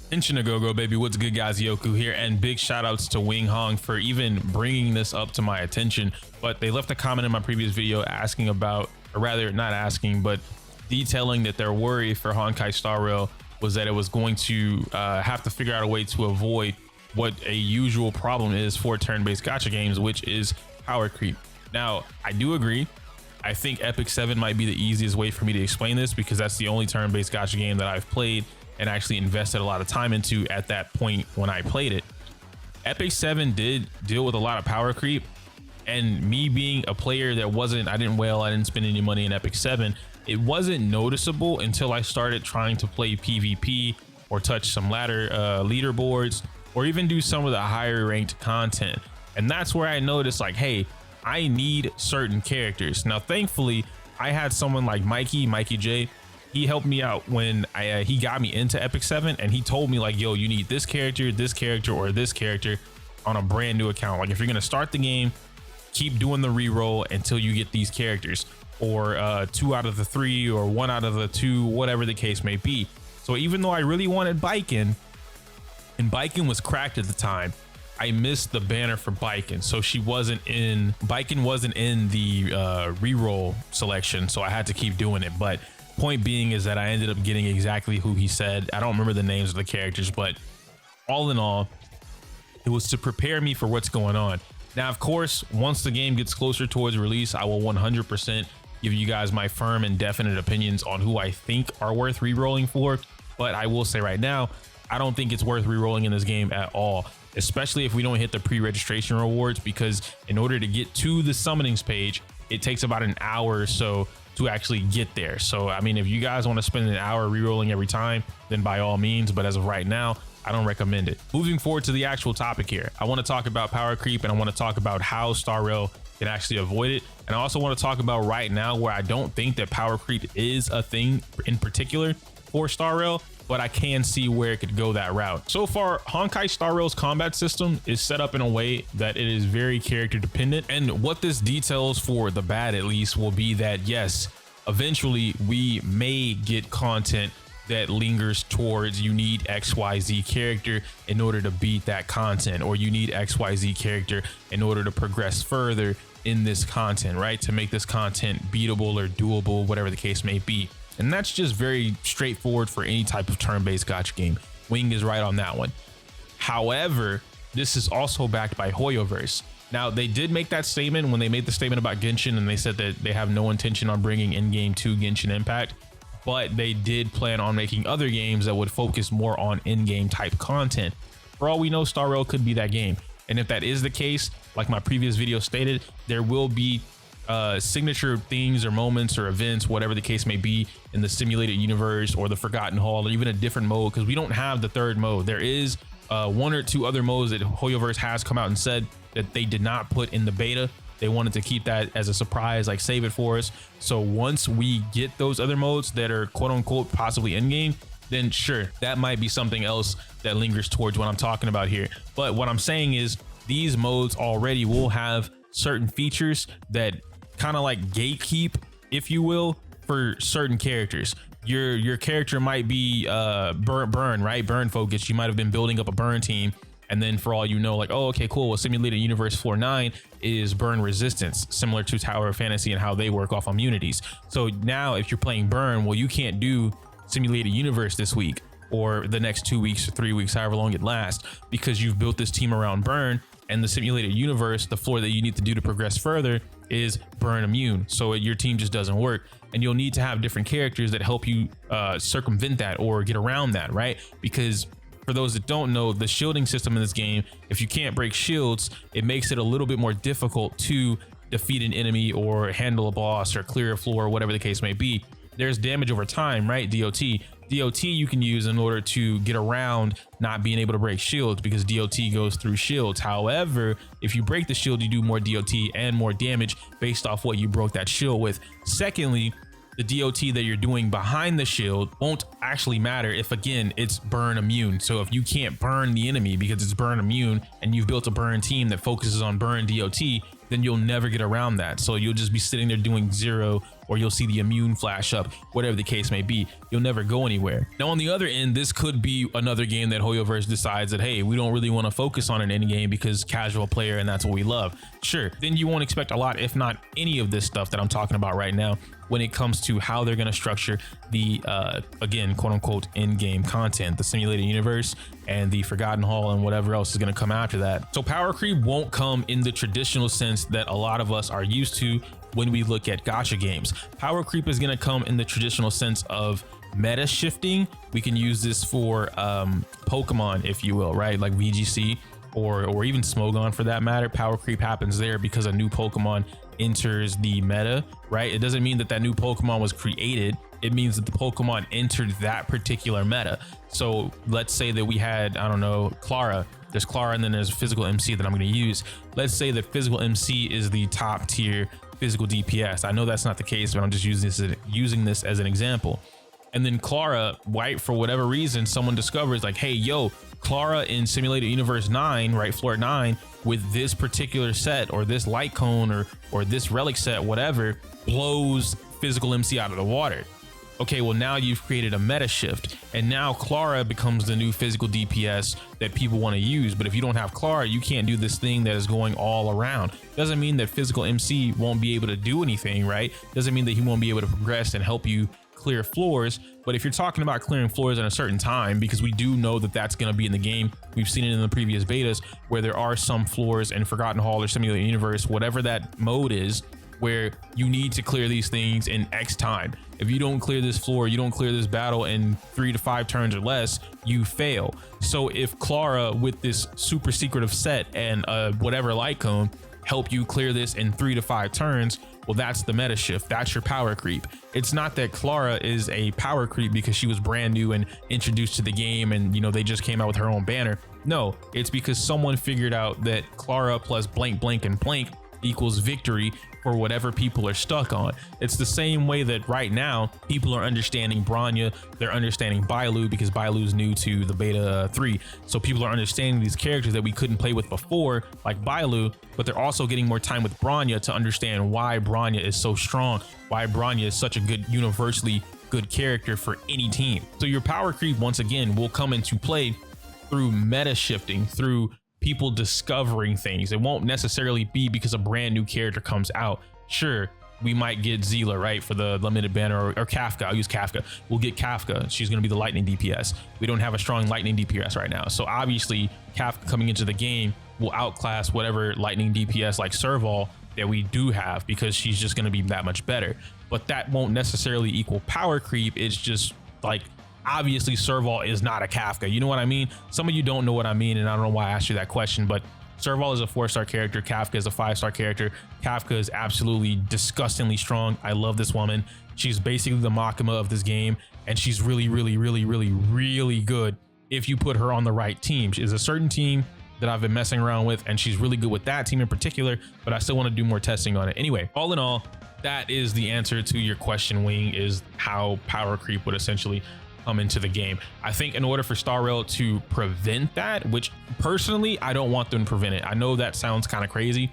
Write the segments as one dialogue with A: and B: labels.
A: Go baby, what's good guys? Yoku here, and big shout outs to Wing Hong for even bringing this up to my attention. But they left a comment in my previous video asking about, or rather not asking, but detailing that their worry for Honkai Star Rail was that it was going to have to figure out a way to avoid what a usual problem is for turn-based gacha games, which is power creep. Now, I do agree. I think Epic 7 might be the easiest way for me to explain this, because that's the only turn-based gacha game that I've played and actually invested a lot of time into at that point when I played it. Epic 7 did deal with a lot of power creep, and me being a player that I didn't spend any money in Epic 7, it wasn't noticeable until I started trying to play PvP or touch some ladder leaderboards, or even do some of the higher ranked content. And that's where I noticed, like, hey, I need certain characters. Now, thankfully, I had someone like Mikey J. He helped me out when he got me into Epic 7, and he told me, like, yo, you need this character, or this character on a brand new account. Like, if you're gonna start the game, keep doing the reroll until you get these characters, or 2 out of the 3 or 1 out of the 2, whatever the case may be. So even though I really wanted Baiken, and Baiken was cracked at the time, I missed the banner for Baiken, so Baiken wasn't in the reroll selection, so I had to keep doing it. But point being is that I ended up getting exactly who he said. I don't remember the names of the characters, but all in all, it was to prepare me for what's going on. Now, of course, once the game gets closer towards release, I will 100% give you guys my firm and definite opinions on who I think are worth rerolling for. But I will say right now, I don't think it's worth rerolling in this game at all, especially if we don't hit the pre-registration rewards, because in order to get to the summonings page, it takes about an hour or so to actually get there. So, I mean, if you guys want to spend an hour rerolling every time, then by all means, but as of right now, I don't recommend it. Moving forward to the actual topic here, I want to talk about power creep, and I want to talk about how Star Rail can actually avoid it. And I also want to talk about right now where I don't think that power creep is a thing in particular for Star Rail, but I can see where it could go that route. So far, Honkai Star Rail's combat system is set up in a way that it is very character dependent. And what this details, for the bad at least, will be that yes, eventually we may get content that lingers towards you need XYZ character in order to beat that content, or you need XYZ character in order to progress further in this content, right? To make this content beatable or doable, whatever the case may be. And that's just very straightforward for any type of turn-based gacha game. Wing is right on that one. However, this is also backed by Hoyoverse. Now, they did make that statement when they made the statement about Genshin, and they said that they have no intention on bringing in-game to Genshin Impact, but they did plan on making other games that would focus more on in-game type content. For all we know, Star Rail could be that game. And if that is the case, like my previous video stated, there will be signature things or moments or events, whatever the case may be, in the simulated universe or the Forgotten Hall, or even a different mode, because we don't have the third mode. There is 1 or 2 other modes that Hoyoverse has come out and said that they did not put in the beta. They wanted to keep that as a surprise, like save it for us. So once we get those other modes that are quote unquote possibly in game, then sure, that might be something else that lingers towards what I'm talking about here. But what I'm saying is these modes already will have certain features that kind of like gatekeep, if you will, for certain characters. Your character might be burn, right? Burn focused. You might have been building up a burn team, and then for all you know, like, oh, okay, cool, well, Simulated Universe Floor 9 is burn resistance, similar to Tower of Fantasy and how they work off immunities. So now if you're playing burn, well, you can't do Simulated Universe this week or the next 2 weeks or 3 weeks, however long it lasts, because you've built this team around burn, and the Simulated Universe, the floor that you need to do to progress further, is burn immune. So your team just doesn't work, and you'll need to have different characters that help you circumvent that or get around that, right? Because for those that don't know, the shielding system in this game, if you can't break shields, it makes it a little bit more difficult to defeat an enemy or handle a boss or clear a floor, whatever the case may be. There's damage over time, right? DOT you can use in order to get around not being able to break shields, because DOT goes through shields. However, if you break the shield, you do more DOT and more damage based off what you broke that shield with. Secondly, the DOT that you're doing behind the shield won't actually matter if, again, it's burn immune. So if you can't burn the enemy because it's burn immune and you've built a burn team that focuses on burn DOT, then you'll never get around that. So you'll just be sitting there doing 0 or you'll see the immune flash up, whatever the case may be. You'll never go anywhere. Now on the other end, this could be another game that Hoyoverse decides that, hey, we don't really want to focus on an end game because casual player and that's what we love. Sure, then you won't expect a lot, if not any of this stuff that I'm talking about right now when it comes to how they're going to structure the again, quote unquote, in-game content, the simulated universe and the Forgotten Hall and whatever else is going to come after that. So power creep won't come in the traditional sense that a lot of us are used to when we look at gacha games. Power creep is going to come in the traditional sense of meta shifting. We can use this for Pokemon, if you will, right? Like VGC or even Smogon for that matter. Power creep happens there because a new Pokemon enters the meta, right? It doesn't mean that that new Pokemon was created. It means that the Pokemon entered that particular meta. So let's say that we had, I don't know, Clara. There's Clara and then there's physical MC that I'm going to use. Let's say that physical MC is the top tier physical DPS. I know that's not the case, but I'm just using this as an example. And then Clara, right, for whatever reason, someone discovers like, hey, yo, Clara in Simulated Universe 9, right, floor 9, with this particular set or this light cone or this relic set, whatever, blows physical MC out of the water. Okay, well now you've created a meta shift and now Clara becomes the new physical DPS that people want to use. But if you don't have Clara, you can't do this thing that is going all around. Doesn't mean that physical MC won't be able to do anything, right? Doesn't mean that he won't be able to progress and help you clear floors. But if you're talking about clearing floors in a certain time, because we do know that that's going to be in the game, we've seen it in the previous betas where there are some floors in Forgotten Hall or Simulated Universe, whatever that mode is, where you need to clear these things in X time. If you don't clear this floor, you don't clear this battle in 3 to 5 turns or less, you fail. So if Clara with this super secretive set and whatever light cone help you clear this in 3 to 5 turns, well, that's the meta shift. That's your power creep. It's not that Clara is a power creep because she was brand new and introduced to the game and, you know, they just came out with her own banner. No, it's because someone figured out that Clara plus blank, blank, and blank equals victory for whatever people are stuck on. It's the same way that right now people are understanding Bronya, they're understanding Bailu because Bailu's new to the beta 3. So people are understanding these characters that we couldn't play with before, like Bailu, but they're also getting more time with Bronya to understand why Bronya is so strong, why Bronya is such a good, universally good character for any team. So your power creep, once again, will come into play through meta shifting, through people discovering things. It won't necessarily be because a brand new character comes out. Sure, we might get Zila, right, for the limited banner, or Kafka. I'll use Kafka. We'll get Kafka. She's going to be the lightning DPS. We don't have a strong lightning DPS right now. So obviously Kafka coming into the game will outclass whatever lightning DPS like Serval that we do have, because she's just going to be that much better. But that won't necessarily equal power creep. It's just like, obviously Serval is not a Kafka. You know what I mean? Some of you don't know what I mean, and I don't know why I asked you that question, but Serval is a 4-star character. Kafka is a 5-star character. Kafka is absolutely disgustingly strong. I love this woman. She's basically the Makima of this game, and she's really, really, really, really, really good if you put her on the right team. She's a certain team that I've been messing around with, and she's really good with that team in particular, but I still want to do more testing on it. Anyway, all in all, that is the answer to your question, Wing, is how power creep would essentially come into the game. I think in order for Star Rail to prevent that, which personally I don't want them to prevent it. I know that sounds kind of crazy.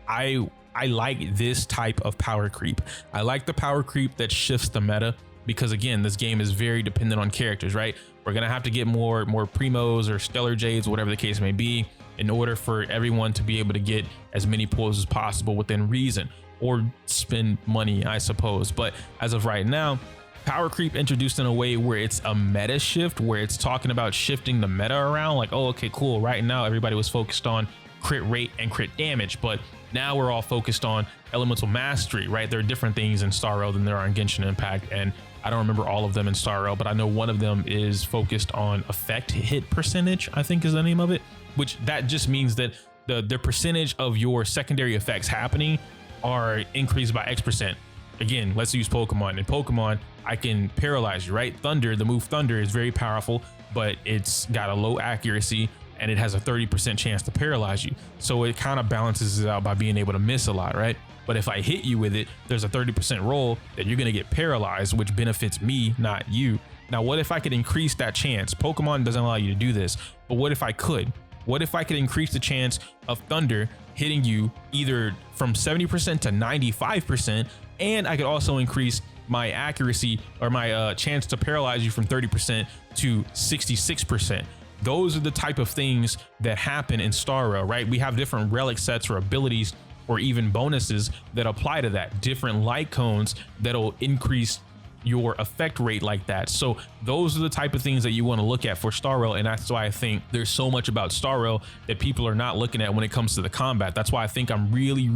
A: I like this type of power creep. I like the power creep that shifts the meta, because again, this game is very dependent on characters, right? We're gonna have to get more Primos or Stellar Jades, whatever the case may be, in order for everyone to be able to get as many pulls as possible within reason, or spend money, I suppose. But as of right now, power creep introduced in a way where it's a meta shift, where it's talking about shifting the meta around. Like, oh, okay, cool. Right now, everybody was focused on crit rate and crit damage, but now we're all focused on elemental mastery, right? There are different things in Star Rail than there are in Genshin Impact, and I don't remember all of them in Star Rail, but I know one of them is focused on effect hit percentage, I think is the name of it, which that just means that the percentage of your secondary effects happening are increased by X%. Again, let's use Pokemon. In Pokemon, I can paralyze you, right? Thunder, the move Thunder is very powerful, but it's got a low accuracy and it has a 30% chance to paralyze you. So it kind of balances it out by being able to miss a lot, right? But if I hit you with it, there's a 30% roll that you're gonna get paralyzed, which benefits me, not you. Now, what if I could increase that chance? Pokemon doesn't allow you to do this, but what if I could? What if I could increase the chance of Thunder hitting you either from 70% to 95%, and I could also increase my accuracy or my chance to paralyze you from 30% to 66%. Those are the type of things that happen in Star Rail, right? We have different relic sets or abilities or even bonuses that apply to that, different light cones that'll increase your effect rate like that. So those are the type of things that you want to look at for Star Rail, and that's why I think there's so much about Star Rail that people are not looking at when it comes to the combat. That's why I think I'm really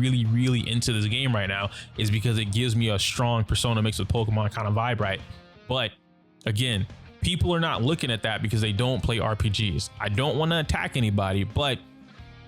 A: into this game right now, is because it gives me a strong Persona mixed with Pokemon kind of vibe, right? But again, people are not looking at that because they don't play RPGs. I don't want to attack anybody, but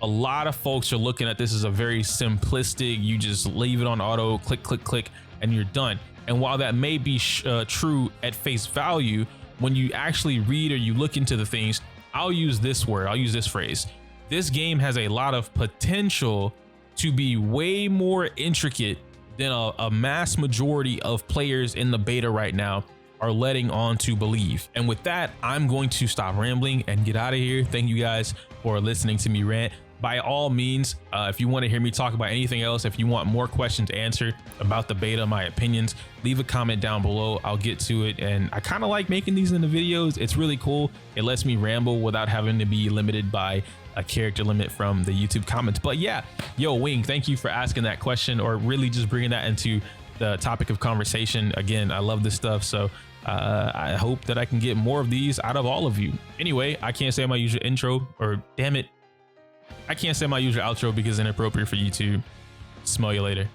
A: a lot of folks are looking at this as a very simplistic, you just leave it on auto, click, and you're done. And while that may be true at face value, when you actually read or you look into the things, I'll use this word, I'll use this phrase. This game has a lot of potential to be way more intricate than a mass majority of players in the beta right now are letting on to believe. And with that, I'm going to stop rambling and get out of here. Thank you guys for listening to me rant. By all means, if you want to hear me talk about anything else, if you want more questions answered about the beta, my opinions, leave a comment down below. I'll get to it. And I kind of like making these in the videos. It's really cool. It lets me ramble without having to be limited by a character limit from the YouTube comments. But yeah, yo, Wing, thank you for asking that question, or really just bringing that into the topic of conversation. Again, I love this stuff. So I hope that I can get more of these out of all of you. Anyway, I can't say my usual intro, or damn it, I can't say my usual outro because it's inappropriate for YouTube. Smell you later.